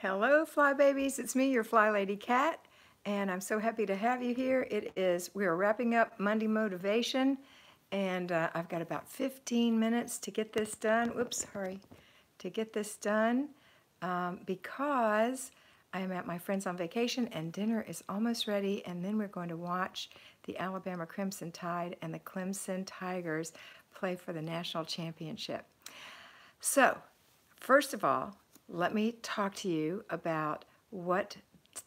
Hello, Fly Babies. It's me, your Flylady Kat, and I'm so happy to have you here. We are wrapping up Monday Motivation, and I've got about 15 minutes to get this done. Whoops, sorry. To get this done because I am at my friend's on vacation and dinner is almost ready, and then we're going to watch the Alabama Crimson Tide and the Clemson Tigers play for the national championship. So, first of all, let me talk to you about what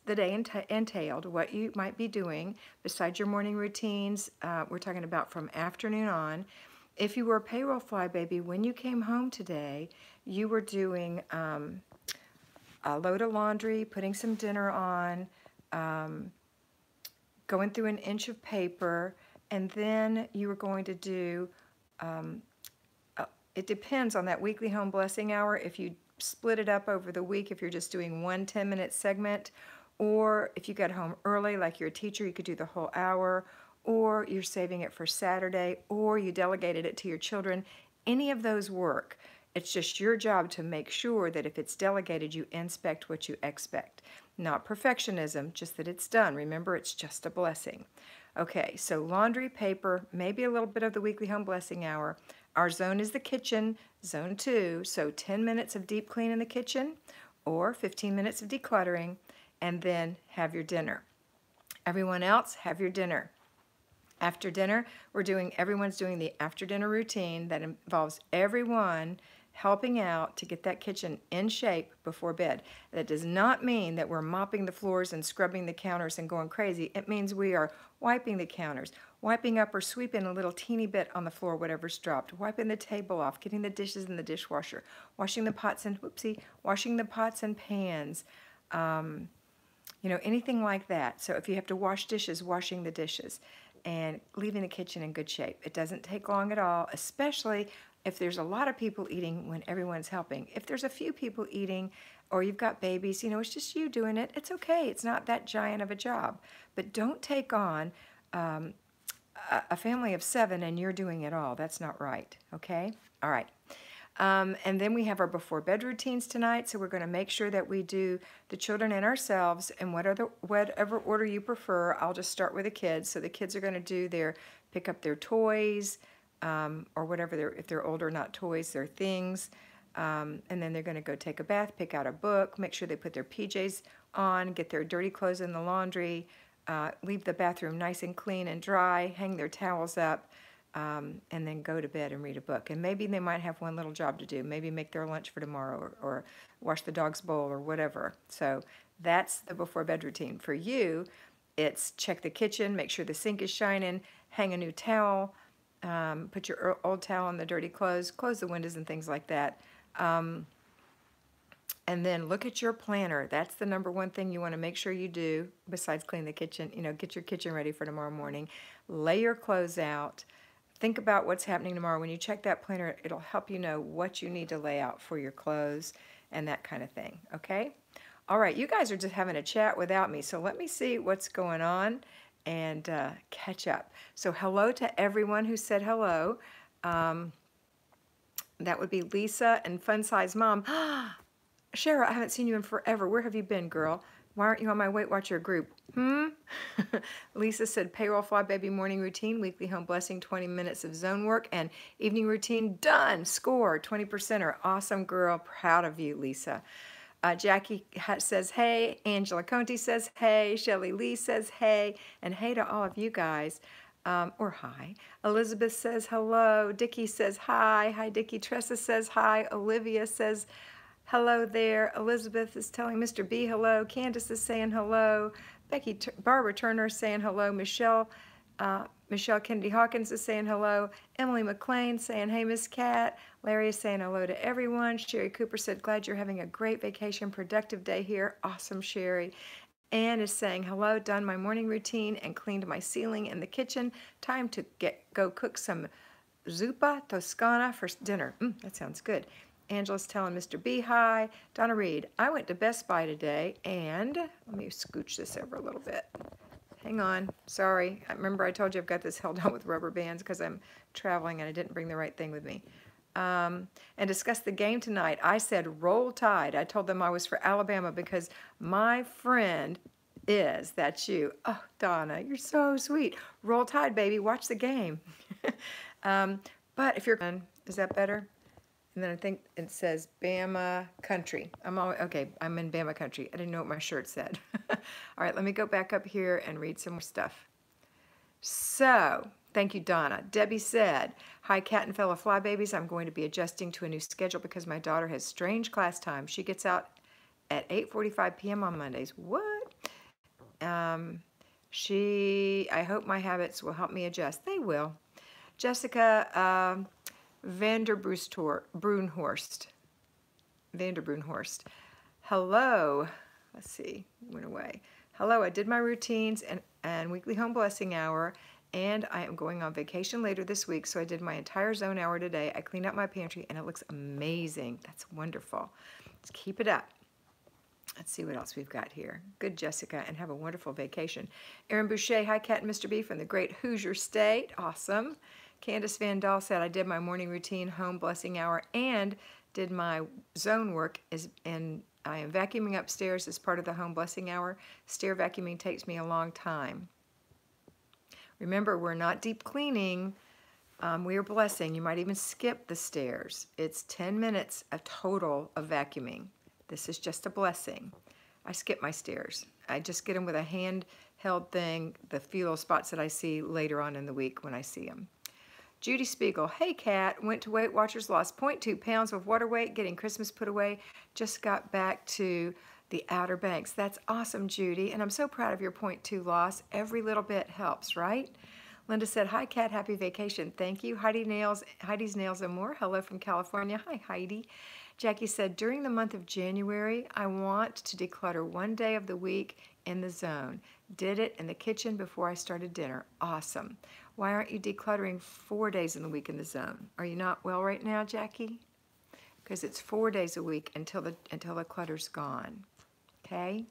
the day entailed, what you might be doing besides your morning routines. We're talking about from afternoon on. If you were a payroll fly baby, when you came home today, you were doing a load of laundry, putting some dinner on, going through an inch of paper, and then you were going to do it depends on that weekly home blessing hour. If you split it up over the week, if you're just doing one 10-minute segment, or if you got home early like you're a teacher, you could do the whole hour, or you're saving it for Saturday, or you delegated it to your children. Any of those work. It's just your job to make sure that if it's delegated, you inspect what you expect. Not perfectionism, just that it's done. Remember, it's just a blessing. Okay, so laundry, paper, maybe a little bit of the weekly home blessing hour. Our zone is the kitchen, zone 2, so 10 minutes of deep clean in the kitchen or 15 minutes of decluttering, and then have your dinner. Everyone else, have your dinner. After dinner, everyone's doing the after dinner routine that involves everyone helping out to get that kitchen in shape before bed. That does not mean that we're mopping the floors and scrubbing the counters and going crazy. It means we are wiping the counters, wiping up or sweeping a little teeny bit on the floor, whatever's dropped, wiping the table off, getting the dishes in the dishwasher, washing the pots and, washing the pots and pans, anything like that. So if you have to wash dishes, washing the dishes and leaving the kitchen in good shape. It doesn't take long at all, especially if there's a lot of people eating when everyone's helping. If there's a few people eating or you've got babies, it's just you doing it, it's okay. It's not that giant of a job. But don't take on a family of 7 and you're doing it all. That's not right, okay? All right. And then we have our before bed routines tonight, so we're going to make sure that we do the children and ourselves in whatever order you prefer. I'll just start with the kids. So the kids are going to pick up their toys, or whatever, if they're older, not toys, they're things. And then they're going to go take a bath, pick out a book, make sure they put their PJs on, get their dirty clothes in the laundry, leave the bathroom nice and clean and dry, hang their towels up, and then go to bed and read a book. And maybe they might have one little job to do, maybe make their lunch for tomorrow or wash the dog's bowl or whatever. So that's the before bed routine. For you, it's check the kitchen, make sure the sink is shining, hang a new towel, put your old towel on the dirty clothes, close the windows and things like that. And then look at your planner. That's the number one thing you want to make sure you do besides clean the kitchen. Get your kitchen ready for tomorrow morning. Lay your clothes out. Think about what's happening tomorrow. When you check that planner, it'll help you know what you need to lay out for your clothes and that kind of thing, okay? All right, you guys are just having a chat without me, so let me see what's going on and catch up. So hello to everyone who said hello. That would be Lisa and Fun Size Mom. Shara, I haven't seen you in forever. Where have you been, girl? Why aren't you on my Weight Watcher group? Lisa said, payroll fly baby morning routine, weekly home blessing, 20 minutes of zone work, and evening routine done. Score, 20%er. Awesome, girl. Proud of you, Lisa. Jackie says, hey. Angela Conti says, hey. Shelly Lee says, hey. And hey to all of you guys. Or hi. Elizabeth says, hello. Dickie says, hi. Hi, Dickie. Tressa says, hi. Olivia says, hello there. Elizabeth is telling Mr. B hello. Candace is saying hello. Barbara Turner is saying hello. Michelle Kennedy Hawkins is saying hello. Emily McLean saying, hey, Miss Kat. Larry is saying hello to everyone. Sherry Cooper said, glad you're having a great vacation, productive day here. Awesome, Sherry. Anne is saying, hello, done my morning routine and cleaned my ceiling in the kitchen. Time to go cook some zuppa toscana for dinner. That sounds good. Angela's telling Mr. B hi. Donna Reed, I went to Best Buy today and, let me scooch this over a little bit. Hang on, sorry. I remember I told you I've got this held on with rubber bands because I'm traveling and I didn't bring the right thing with me. and discuss the game tonight. I said Roll Tide. I told them I was for Alabama because my friend is. That's you. Oh, Donna, you're so sweet. Roll Tide, baby. Watch the game. But if you're, is that better? And then I think it says Bama Country. Okay, I'm in Bama Country. I didn't know what my shirt said. All right, let me go back up here and read some more stuff. So, thank you, Donna. Debbie said, hi, Kat and fellow Flybabies. I'm going to be adjusting to a new schedule because my daughter has strange class time. She gets out at 8:45 p.m. on Mondays. What? I hope my habits will help me adjust. They will. Jessica Vanderbrunhorst. Hello. Let's see. Went away. Hello. I did my routines and weekly home blessing hour, and I am going on vacation later this week, so I did my entire zone hour today. I cleaned up my pantry, and it looks amazing. That's wonderful. Let's keep it up. Let's see what else we've got here. Good, Jessica, and have a wonderful vacation. Erin Boucher, hi, Kat and Mr. B from the great Hoosier State. Awesome. Candace Van Dahl said, I did my morning routine, home blessing hour, and did my zone work, and I am vacuuming upstairs as part of the home blessing hour. Stair vacuuming takes me a long time. Remember, we're not deep cleaning. We are blessing. You might even skip the stairs. It's 10 minutes of total of vacuuming. This is just a blessing. I skip my stairs. I just get them with a handheld thing, the few little spots that I see later on in the week when I see them. Judy Spiegel, hey Kat, went to Weight Watchers, lost 0.2 pounds of water weight, getting Christmas put away, just got back to the Outer Banks. That's awesome, Judy, and I'm so proud of your 0.2 loss. Every little bit helps, right? Linda said, hi Kat, happy vacation. Thank you. Heidi's Nails and More, hello from California. Hi Heidi. Jackie said, during the month of January, I want to declutter one day of the week in the zone. Did it in the kitchen before I started dinner. Awesome. Why aren't you decluttering 4 days in the week in the zone? Are you not well right now, Jackie? Because it's 4 days a week until the clutter's gone. Okay?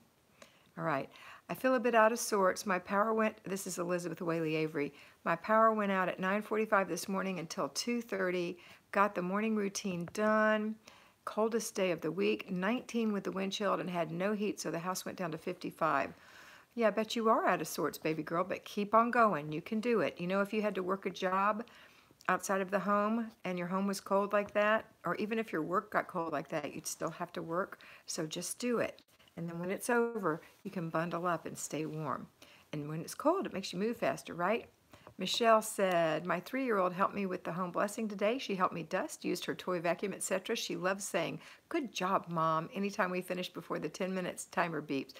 All right. I feel a bit out of sorts. My power went, this is Elizabeth Whaley Avery. My power went out at 9:45 this morning until 2:30. Got the morning routine done. Coldest day of the week, 19 with the wind chilled and had no heat, so the house went down to 55. Yeah, I bet you are out of sorts, baby girl, but keep on going. You can do it. You know, if you had to work a job outside of the home and your home was cold like that, or even if your work got cold like that, you'd still have to work. So just do it. And then when it's over, you can bundle up and stay warm. And when it's cold, it makes you move faster, right? Michelle said, my 3-year-old helped me with the home blessing today. She helped me dust, used her toy vacuum, etc. She loves saying, good job, Mom, anytime we finish before the 10 minutes timer beeps.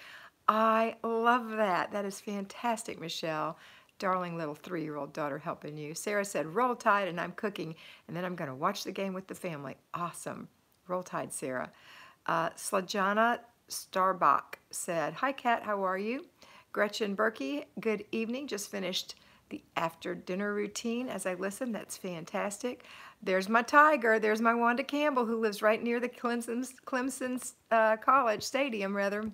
I love that. That is fantastic, Michelle. Darling little 3-year-old daughter helping you. Sarah said, roll tide, and I'm cooking, and then I'm going to watch the game with the family. Awesome. Roll tide, Sarah. Slajana Starbach said, hi, Kat, how are you? Gretchen Berkey, good evening. Just finished the after dinner routine as I listen. That's fantastic. There's my tiger. There's my Wanda Campbell, who lives right near the Clemson College Stadium, rather.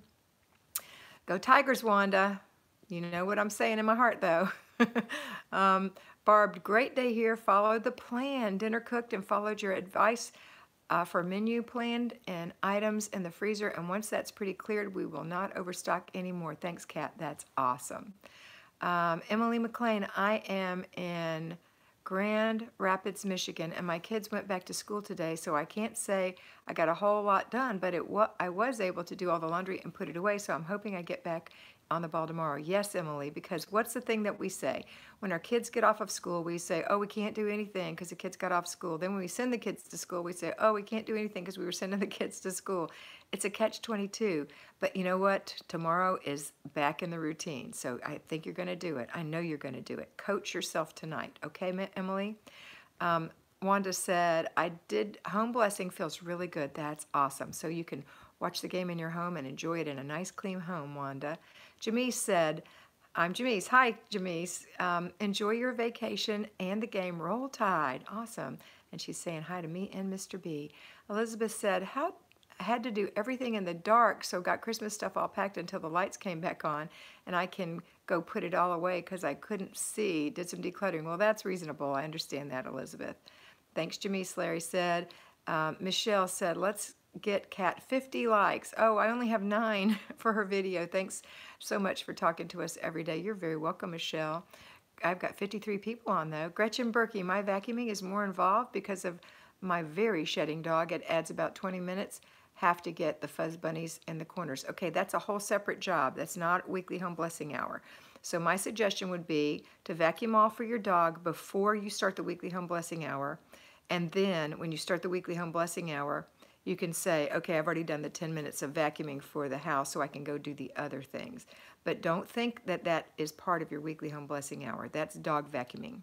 Go Tigers, Wanda. You know what I'm saying in my heart, though. Barb, great day here. Followed the plan. Dinner cooked and followed your advice for menu planned and items in the freezer. And once that's pretty cleared, we will not overstock anymore. Thanks, Kat. That's awesome. Emily McLean, I am in Grand Rapids, Michigan, and my kids went back to school today, so I can't say I got a whole lot done, but I was able to do all the laundry and put it away, so I'm hoping I get back on the ball tomorrow. Yes, Emily, because what's the thing that we say? When our kids get off of school, we say, oh, we can't do anything because the kids got off school. Then when we send the kids to school, we say, oh, we can't do anything because we were sending the kids to school. It's a catch-22. But you know what? Tomorrow is back in the routine, so I think you're going to do it. I know you're going to do it. Coach yourself tonight. Okay, Emily? Wanda said, I did home blessing, feels really good. That's awesome. So you can watch the game in your home and enjoy it in a nice, clean home, Wanda. Jamise said, I'm Jamise. Hi, Jamise. Enjoy your vacation and the game. Roll Tide. Awesome. And she's saying hi to me and Mr. B. Elizabeth said, I had to do everything in the dark, so got Christmas stuff all packed until the lights came back on, and I can go put it all away because I couldn't see. Did some decluttering. Well, that's reasonable. I understand that, Elizabeth. Thanks, Janice, Larry said. Michelle said, let's get Kat 50 likes. Oh, I only have 9 for her video. Thanks so much for talking to us every day. You're very welcome, Michelle. I've got 53 people on, though. Gretchen Berkey, my vacuuming is more involved because of my very shedding dog. It adds about 20 minutes. Have to get the fuzz bunnies in the corners. Okay, that's a whole separate job. That's not weekly home blessing hour. So my suggestion would be to vacuum all for your dog before you start the weekly home blessing hour. And then when you start the weekly home blessing hour, you can say, okay, I've already done the 10 minutes of vacuuming for the house, so I can go do the other things. But don't think that that is part of your weekly home blessing hour. That's dog vacuuming,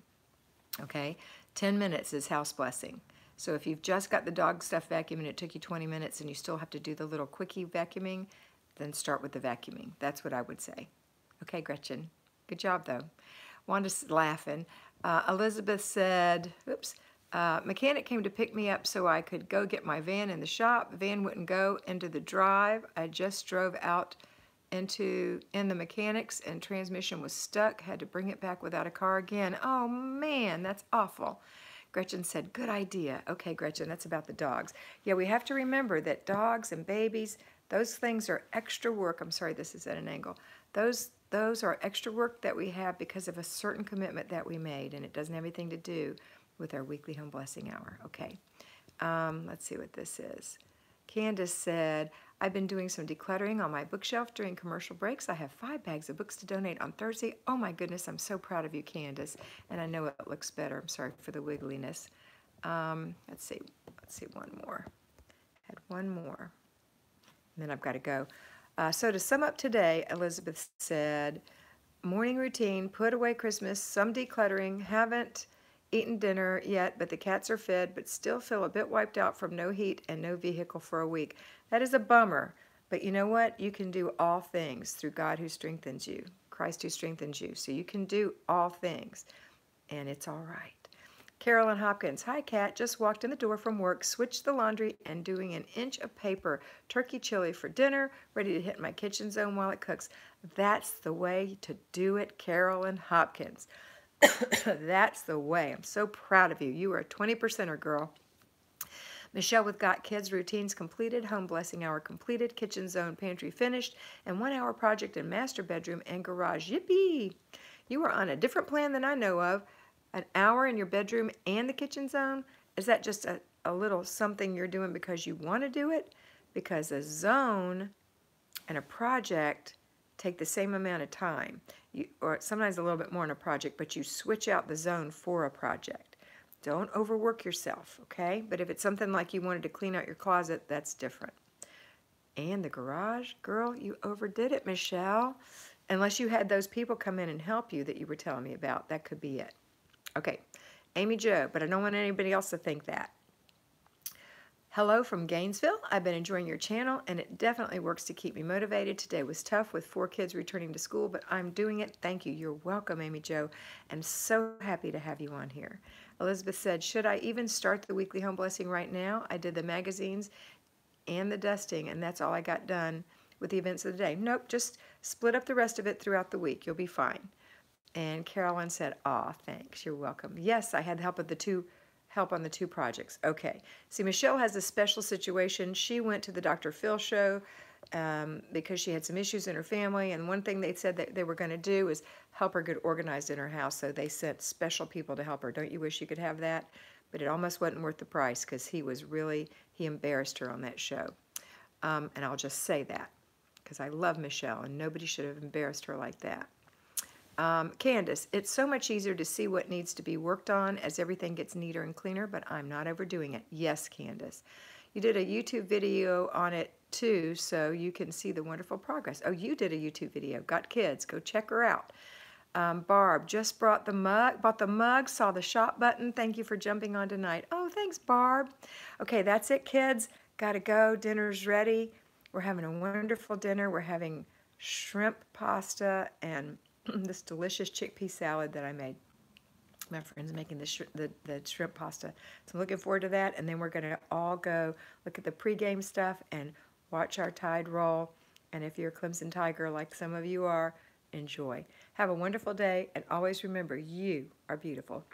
okay? 10 minutes is house blessing. So if you've just got the dog stuff vacuumed and it took you 20 minutes and you still have to do the little quickie vacuuming, then start with the vacuuming. That's what I would say. Okay, Gretchen. Good job, though. Wanda's laughing. Elizabeth said, oops, mechanic came to pick me up so I could go get my van in the shop. Van wouldn't go into the drive. I just drove out in the mechanics and transmission was stuck. Had to bring it back without a car again. Oh, man, that's awful. Gretchen said, good idea. Okay, Gretchen, that's about the dogs. Yeah, we have to remember that dogs and babies, those things are extra work. I'm sorry, this is at an angle. Those are extra work that we have because of a certain commitment that we made, and it doesn't have anything to do with our weekly home blessing hour. Okay, let's see what this is. Candace said, I've been doing some decluttering on my bookshelf during commercial breaks. I have 5 bags of books to donate on Thursday. Oh my goodness, I'm so proud of you, Candace. And I know it looks better. I'm sorry for the wiggliness. Let's see one more. Had one more. And then I've got to go. So to sum up today, Elizabeth said, morning routine, put away Christmas, some decluttering, haven't eaten dinner yet, but the cats are fed, but still feel a bit wiped out from no heat and no vehicle for a week. That is a bummer, but you know what? You can do all things through God who strengthens you, Christ who strengthens you. So you can do all things, and it's all right. Carolyn Hopkins, hi Kat, just walked in the door from work, switched the laundry and doing an inch of paper, turkey chili for dinner, ready to hit my kitchen zone while it cooks. That's the way to do it, Carolyn Hopkins. That's the way. I'm so proud of you. You are a 20%er, girl. Michelle with Got Kids routines completed, home blessing hour completed, kitchen zone pantry finished, and 1 hour project in master bedroom and garage. Yippee! You are on a different plan than I know of. An hour in your bedroom and the kitchen zone? Is that just a little something you're doing because you want to do it? Because a zone and a project take the same amount of time, or sometimes a little bit more in a project, but you switch out the zone for a project. Don't overwork yourself, okay? But if it's something like you wanted to clean out your closet, that's different. And the garage, girl, you overdid it, Michelle. Unless you had those people come in and help you that you were telling me about, that could be it. Okay, Amy Jo, but I don't want anybody else to think that. Hello from Gainesville. I've been enjoying your channel, and it definitely works to keep me motivated. Today was tough with 4 kids returning to school, but I'm doing it. Thank you. You're welcome, Amy Jo. I'm so happy to have you on here. Elizabeth said, should I even start the weekly home blessing right now? I did the magazines and the dusting, and that's all I got done with the events of the day. Nope, just split up the rest of it throughout the week. You'll be fine. And Carolyn said, aw, thanks. You're welcome. Yes, I had help on the 2 projects. Okay. See, Michelle has a special situation. She went to the Dr. Phil show because she had some issues in her family, and one thing they said that they were going to do is help her get organized in her house, so they sent special people to help her. Don't you wish you could have that? But it almost wasn't worth the price because he embarrassed her on that show. And I'll just say that because I love Michelle, and nobody should have embarrassed her like that. Candace, it's so much easier to see what needs to be worked on as everything gets neater and cleaner, but I'm not overdoing it. Yes, Candace. You did a YouTube video on it too, so you can see the wonderful progress. Oh, you did a YouTube video. Got Kids. Go check her out. Barb just bought the mug, saw the shop button. Thank you for jumping on tonight. Oh, thanks, Barb. Okay, that's it, kids. Gotta go. Dinner's ready. We're having a wonderful dinner. We're having shrimp pasta and this delicious chickpea salad that I made. My friend's making the shrimp pasta. So I'm looking forward to that. And then we're going to all go look at the pregame stuff and watch our Tide roll. And if you're a Clemson Tiger like some of you are, enjoy. Have a wonderful day. And always remember, you are beautiful.